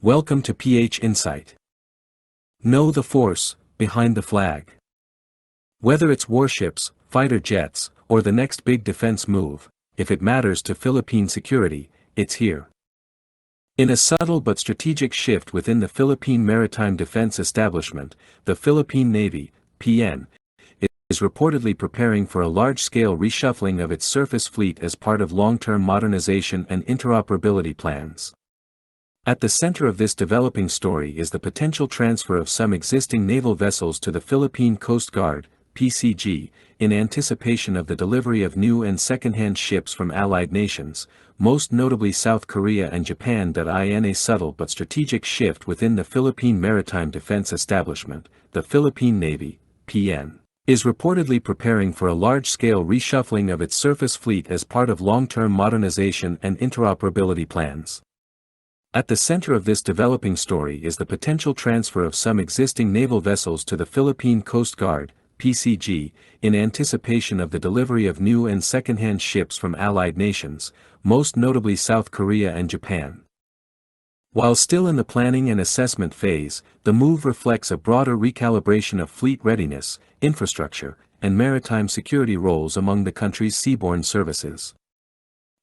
Welcome to PH Insight. Know the force behind the flag. Whether it's warships, fighter jets, or the next big defense move, if it matters to Philippine security, it's here. In a subtle but strategic shift within the Philippine Maritime Defense Establishment, the Philippine Navy, PN, is reportedly preparing for a large-scale reshuffling of its surface fleet as part of long-term modernization and interoperability plans. At the center of this developing story is the potential transfer of some existing naval vessels to the Philippine Coast Guard, PCG, in anticipation of the delivery of new and second-hand ships from allied nations, most notably South Korea and Japan. In a subtle but strategic shift within the Philippine Maritime Defense Establishment, the Philippine Navy, PN, is reportedly preparing for a large-scale reshuffling of its surface fleet as part of long-term modernization and interoperability plans. At the center of this developing story is the potential transfer of some existing naval vessels to the Philippine Coast Guard, PCG, in anticipation of the delivery of new and second-hand ships from allied nations, most notably South Korea and Japan. While still in the planning and assessment phase, the move reflects a broader recalibration of fleet readiness, infrastructure, and maritime security roles among the country's seaborne services.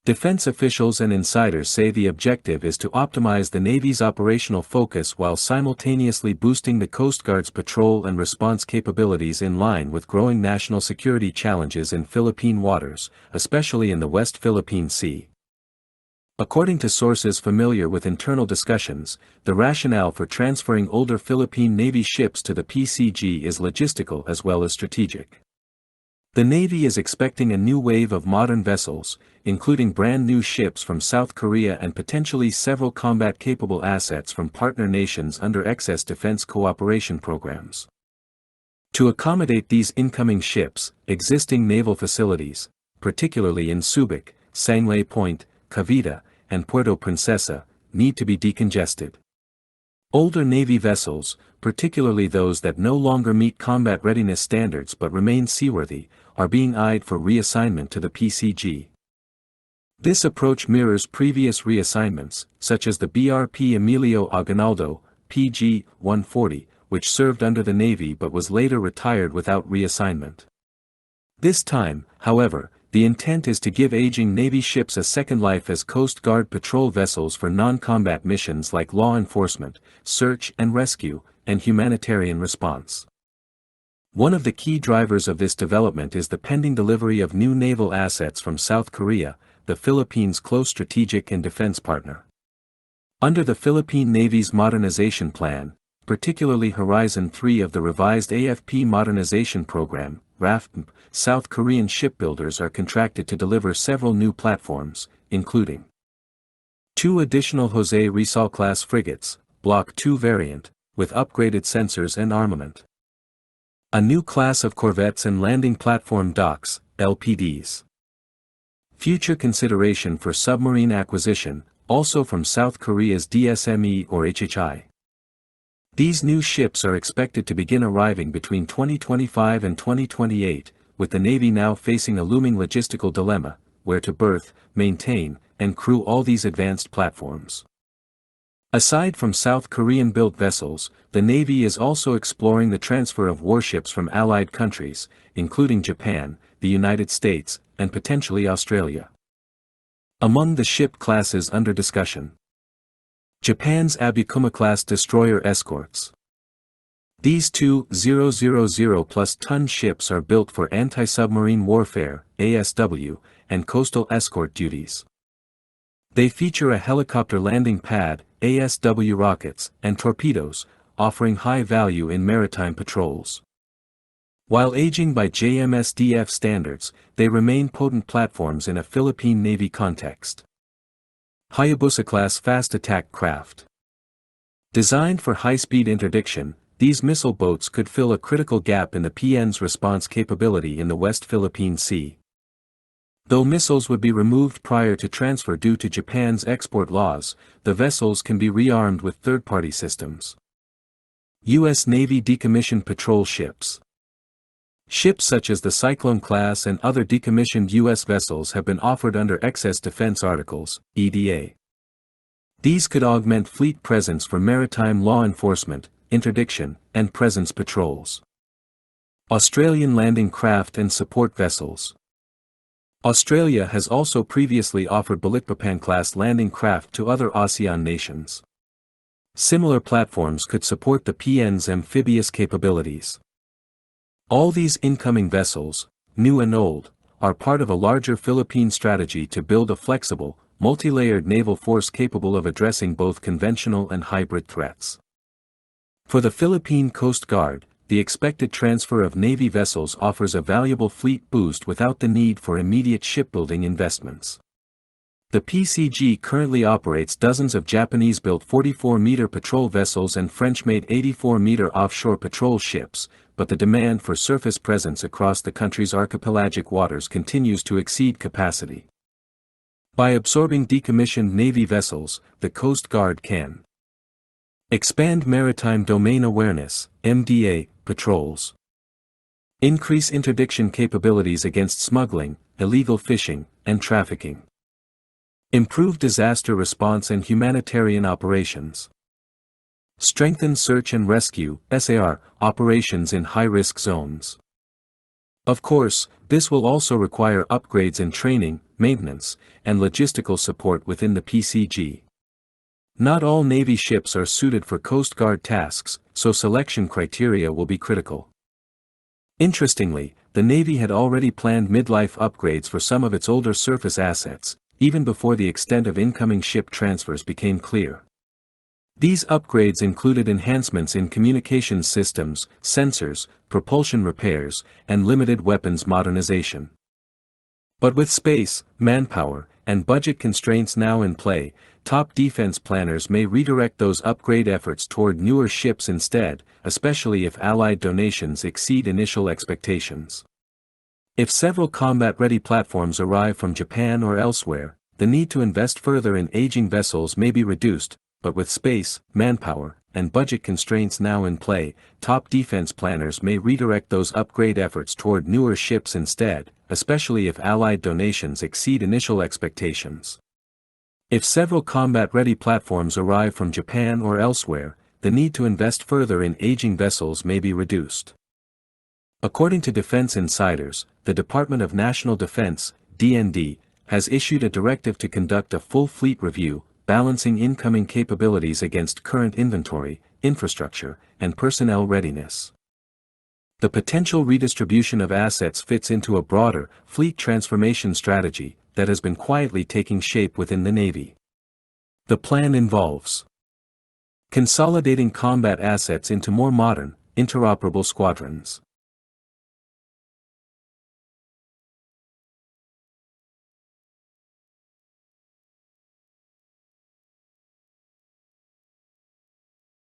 Defense officials and insiders say the objective is to optimize the Navy's operational focus while simultaneously boosting the Coast Guard's patrol and response capabilities in line with growing national security challenges in Philippine waters, especially in the West Philippine Sea. According to sources familiar with internal discussions, the rationale for transferring older Philippine Navy ships to the PCG is logistical as well as strategic. The Navy is expecting a new wave of modern vessels, including brand-new ships from South Korea and potentially several combat-capable assets from partner nations under excess defense cooperation programs. To accommodate these incoming ships, existing naval facilities, particularly in Subic, Sangley Point, Cavite, and Puerto Princesa, need to be decongested. Older Navy vessels, particularly those that no longer meet combat readiness standards but remain seaworthy, are being eyed for reassignment to the PCG. This approach mirrors previous reassignments, such as the BRP Emilio Aguinaldo, PG-140, which served under the Navy but was later retired without reassignment. This time, however, the intent is to give aging Navy ships a second life as Coast Guard patrol vessels for non-combat missions like law enforcement, search and rescue, and humanitarian response. One of the key drivers of this development is the pending delivery of new naval assets from South Korea, the Philippines' close strategic and defense partner. Under the Philippine Navy's modernization plan, particularly Horizon 3 of the revised AFP Modernization Program, RAFP, South Korean shipbuilders are contracted to deliver several new platforms, including 2 additional Jose Rizal-class frigates, Block II variant, with upgraded sensors and armament. A new class of corvettes and landing platform docks, LPDs. Future consideration for submarine acquisition, also from South Korea's DSME or HHI. These new ships are expected to begin arriving between 2025 and 2028, with the Navy now facing a looming logistical dilemma: where to berth, maintain, and crew all these advanced platforms. Aside from South Korean-built vessels, the Navy is also exploring the transfer of warships from allied countries, including Japan, the United States, and potentially Australia. Among the ship classes under discussion: Japan's Abukuma-Class destroyer Escorts. These 2,000-plus-ton ships are built for anti-submarine warfare, ASW, and coastal escort duties. They feature a helicopter landing pad, ASW rockets, and torpedoes, offering high value in maritime patrols. While aging by JMSDF standards, they remain potent platforms in a Philippine Navy context. Hayabusa-class fast attack craft. Designed for high-speed interdiction, these missile boats could fill a critical gap in the PN's response capability in the West Philippine Sea. Though missiles would be removed prior to transfer due to Japan's export laws, the vessels can be rearmed with third-party systems. U.S. Navy decommissioned patrol ships. Ships such as the Cyclone-class and other decommissioned U.S. vessels have been offered under Excess Defense Articles, EDA. These could augment fleet presence for maritime law enforcement, interdiction, and presence patrols. Australian landing craft and support vessels. Australia has also previously offered Abukuma-Class landing craft to other ASEAN nations. Similar platforms could support the PN's amphibious capabilities. All these incoming vessels, new and old, are part of a larger Philippine strategy to build a flexible, multi-layered naval force capable of addressing both conventional and hybrid threats. For the Philippine Coast Guard, the expected transfer of Navy vessels offers a valuable fleet boost without the need for immediate shipbuilding investments. The PCG currently operates dozens of Japanese-built 44-meter patrol vessels and French-made 84-meter offshore patrol ships, but the demand for surface presence across the country's archipelagic waters continues to exceed capacity. By absorbing decommissioned Navy vessels, the Coast Guard can expand maritime domain awareness, MDA, patrols. Increase interdiction capabilities against smuggling, illegal fishing, and trafficking. Improve disaster response and humanitarian operations. Strengthen search and rescue, SAR, operations in high-risk zones. Of course, this will also require upgrades in training, maintenance, and logistical support within the PCG. Not all Navy ships are suited for Coast Guard tasks, so selection criteria will be critical. Interestingly, the Navy had already planned midlife upgrades for some of its older surface assets, even before the extent of incoming ship transfers became clear. These upgrades included enhancements in communications systems, sensors, propulsion repairs, and limited weapons modernization. But with space, manpower, and budget constraints now in play, top defense planners may redirect those upgrade efforts toward newer ships instead, especially if Allied donations exceed initial expectations. If several combat-ready platforms arrive from Japan or elsewhere, the need to invest further in aging vessels may be reduced, but with space, manpower, and budget constraints now in play, top defense planners may redirect those upgrade efforts toward newer ships instead, especially if Allied donations exceed initial expectations. If several combat-ready platforms arrive from Japan or elsewhere, the need to invest further in aging vessels may be reduced. According to Defense Insiders, the Department of National Defense, DND, has issued a directive to conduct a full fleet review, balancing incoming capabilities against current inventory, infrastructure, and personnel readiness. The potential redistribution of assets fits into a broader, fleet transformation strategy that has been quietly taking shape within the Navy. The plan involves consolidating combat assets into more modern, interoperable squadrons.